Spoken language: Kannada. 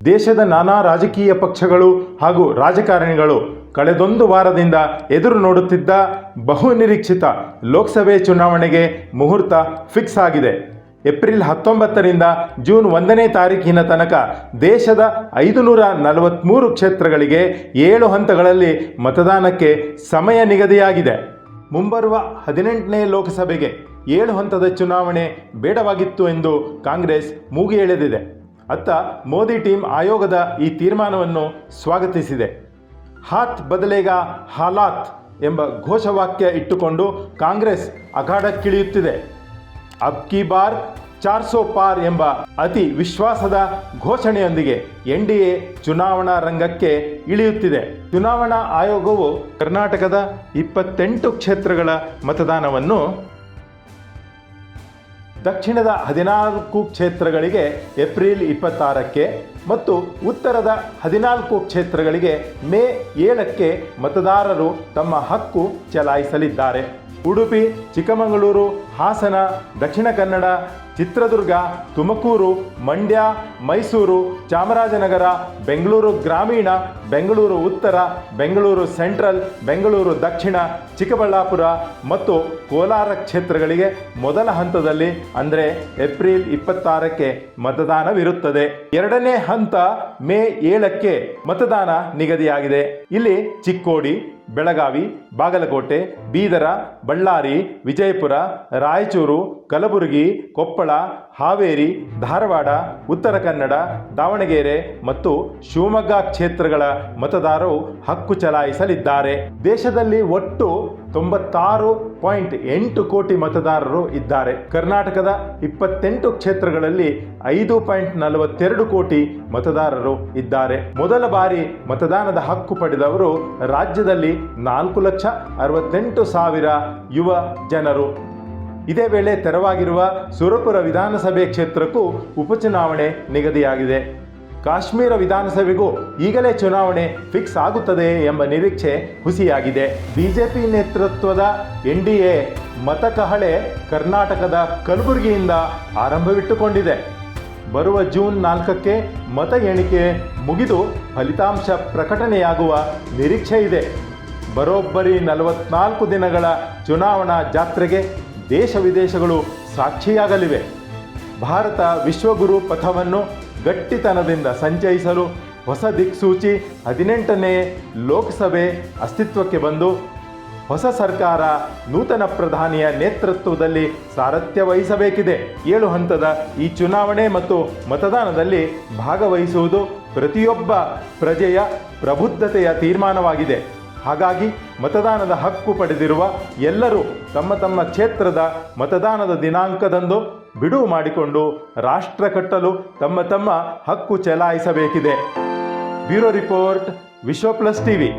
ದೇಶದ ನಾನಾ ರಾಜಕೀಯ ಪಕ್ಷಗಳು ಹಾಗೂ ರಾಜಕಾರಣಿಗಳು ಕಳೆದೊಂದು ವಾರದಿಂದ ಎದುರು ನೋಡುತ್ತಿದ್ದ ಬಹುನಿರೀಕ್ಷಿತ ಲೋಕಸಭೆ ಚುನಾವಣೆಗೆ ಮುಹೂರ್ತ ಫಿಕ್ಸ್ ಆಗಿದೆ. ಏಪ್ರಿಲ್ 19ರಿಂದ ಜೂನ್ 1ನೇ ತಾರೀಕಿನ ತನಕ ದೇಶದ 543 ಕ್ಷೇತ್ರಗಳಿಗೆ 7 ಹಂತಗಳಲ್ಲಿ ಮತದಾನಕ್ಕೆ ಸಮಯ ನಿಗದಿಯಾಗಿದೆ. ಮುಂಬರುವ 18ನೇ ಲೋಕಸಭೆಗೆ 7 ಹಂತದ ಚುನಾವಣೆ ಬೇಡವಾಗಿತ್ತು ಎಂದು ಕಾಂಗ್ರೆಸ್ ಮೂಗಿ ಎಳೆದಿದೆ. ಅತ್ತ ಮೋದಿ ಟೀಮ್ ಆಯೋಗದ ಈ ತೀರ್ಮಾನವನ್ನು ಸ್ವಾಗತಿಸಿದೆ. ಹಾತ್ ಬದಲೇಗಾ ಹಾಲಾತ್ ಎಂಬ ಘೋಷವಾಕ್ಯ ಇಟ್ಟುಕೊಂಡು ಕಾಂಗ್ರೆಸ್ ಅಖಾಡಕ್ಕಿಳಿಯುತ್ತಿದೆ. ಅಬ್ ಕಿ ಬಾರ್ 400 ಪಾರ್ ಎಂಬ ಅತಿ ವಿಶ್ವಾಸದ ಘೋಷಣೆಯೊಂದಿಗೆ NDA ಚುನಾವಣಾ ರಂಗಕ್ಕೆ ಇಳಿಯುತ್ತಿದೆ. ಚುನಾವಣಾ ಆಯೋಗವು ಕರ್ನಾಟಕದ 28 ಕ್ಷೇತ್ರಗಳ ಮತದಾನವನ್ನು, ದಕ್ಷಿಣದ 14 ಕ್ಷೇತ್ರಗಳಿಗೆ ಏಪ್ರಿಲ್ 26ಕ್ಕೆ ಮತ್ತು ಉತ್ತರದ 14 ಕ್ಷೇತ್ರಗಳಿಗೆ ಮೇ 7ಕ್ಕೆ ಮತದಾರರು ತಮ್ಮ ಹಕ್ಕು ಚಲಾಯಿಸಲಿದ್ದಾರೆ. ಉಡುಪಿ, ಚಿಕ್ಕಮಗಳೂರು, ಹಾಸನ, ದಕ್ಷಿಣ ಕನ್ನಡ, ಚಿತ್ರದುರ್ಗ, ತುಮಕೂರು, ಮಂಡ್ಯ, ಮೈಸೂರು, ಚಾಮರಾಜನಗರ, ಬೆಂಗಳೂರು ಗ್ರಾಮೀಣ, ಬೆಂಗಳೂರು ಉತ್ತರ, ಬೆಂಗಳೂರು ಸೆಂಟ್ರಲ್, ಬೆಂಗಳೂರು ದಕ್ಷಿಣ, ಚಿಕ್ಕಬಳ್ಳಾಪುರ ಮತ್ತು ಕೋಲಾರ ಕ್ಷೇತ್ರಗಳಿಗೆ ಮೊದಲ ಹಂತದಲ್ಲಿ ಅಂದರೆ ಏಪ್ರಿಲ್ 26ಕ್ಕೆ ಮತದಾನವಿರುತ್ತದೆ. ಎರಡನೇ ಹಂತ ಮೇ 7ಕ್ಕೆ ಮತದಾನ ನಿಗದಿಯಾಗಿದೆ. ಇಲ್ಲಿ ಚಿಕ್ಕೋಡಿ, ಬೆಳಗಾವಿ, ಬಾಗಲಕೋಟೆ, ಬೀದರ, ಬಳ್ಳಾರಿ, ವಿಜಯಪುರ, ರಾಯಚೂರು, ಕಲಬುರಗಿ, ಕೊಪ್ಪಳ, ಹಾವೇರಿ, ಧಾರವಾಡ, ಉತ್ತರ ಕನ್ನಡ, ದಾವಣಗೆರೆ ಮತ್ತು ಶಿವಮೊಗ್ಗ ಕ್ಷೇತ್ರಗಳ ಮತದಾರರು ಹಕ್ಕು ಚಲಾಯಿಸಲಿದ್ದಾರೆ. ದೇಶದಲ್ಲಿ ಒಟ್ಟು 96.8 ಕೋಟಿ ಮತದಾರರು ಇದ್ದಾರೆ. ಕರ್ನಾಟಕದ 28 ಕ್ಷೇತ್ರಗಳಲ್ಲಿ 5.42 ಕೋಟಿ ಮತದಾರರು ಇದ್ದಾರೆ. ಮೊದಲ ಬಾರಿ ಮತದಾನದ ಹಕ್ಕು ಪಡೆದವರು ರಾಜ್ಯದಲ್ಲಿ 4,68,000 ಯುವ ಜನರು. ಇದೇ ವೇಳೆ ತೆರವಾಗಿರುವ ಸುರಪುರ ವಿಧಾನಸಭೆ ಕ್ಷೇತ್ರಕ್ಕೂ ಉಪಚುನಾವಣೆ ನಿಗದಿಯಾಗಿದೆ. ಕಾಶ್ಮೀರ ವಿಧಾನಸಭೆಗೂ ಈಗಲೇ ಚುನಾವಣೆ ಫಿಕ್ಸ್ ಆಗುತ್ತದೆ ಎಂಬ ನಿರೀಕ್ಷೆ ಹುಸಿಯಾಗಿದೆ. ಬಿಜೆಪಿ ನೇತೃತ್ವದ NDA ಮತಕಹಳೆ ಕರ್ನಾಟಕದ ಕಲಬುರಗಿಯಿಂದ ಆರಂಭವಿಟ್ಟುಕೊಂಡಿದೆ. ಬರುವ ಜೂನ್ 4ಕ್ಕೆ ಮತ ಎಣಿಕೆ ಮುಗಿದು ಫಲಿತಾಂಶ ಪ್ರಕಟಣೆಯಾಗುವ ನಿರೀಕ್ಷೆ ಇದೆ. ಬರೋಬ್ಬರಿ 44 ದಿನಗಳ ಚುನಾವಣಾ ಜಾತ್ರೆಗೆ ದೇಶ ವಿದೇಶಗಳು ಸಾಕ್ಷಿಯಾಗಲಿವೆ. ಭಾರತ ವಿಶ್ವಗುರು ಪಥವನ್ನು ಗಟ್ಟಿತನದಿಂದ ಸಂಚಯಿಸಲು ಹೊಸ ದಿಕ್ಸೂಚಿ 18ನೇ ಲೋಕಸಭೆ ಅಸ್ತಿತ್ವಕ್ಕೆ ಬಂದು ಹೊಸ ಸರ್ಕಾರ ನೂತನ ಪ್ರಧಾನಿಯ ನೇತೃತ್ವದಲ್ಲಿ ಸಾರಥ್ಯ ವಹಿಸಬೇಕಿದೆ. 7 ಹಂತದ ಈ ಚುನಾವಣೆ ಮತ್ತು ಮತದಾನದಲ್ಲಿ ಭಾಗವಹಿಸುವುದು ಪ್ರತಿಯೊಬ್ಬ ಪ್ರಜೆಯ ಪ್ರಬುದ್ಧತೆಯ ತೀರ್ಮಾನವಾಗಿದೆ. ಹಾಗಾಗಿ ಮತದಾನದ ಹಕ್ಕು ಪಡೆದಿರುವ ಎಲ್ಲರೂ ತಮ್ಮ ತಮ್ಮ ಕ್ಷೇತ್ರದ ಮತದಾನದ ದಿನಾಂಕದಂದು ಬಿಡುವು ಮಾಡಿಕೊಂಡು ರಾಷ್ಟ್ರ ಕಟ್ಟಲು ತಮ್ಮ ತಮ್ಮ ಹಕ್ಕು ಚಲಾಯಿಸಬೇಕಿದೆ. ಬ್ಯೂರೋ ರಿಪೋರ್ಟ್, ವಿಶ್ವ ಪ್ಲಸ್ ಟಿವಿ.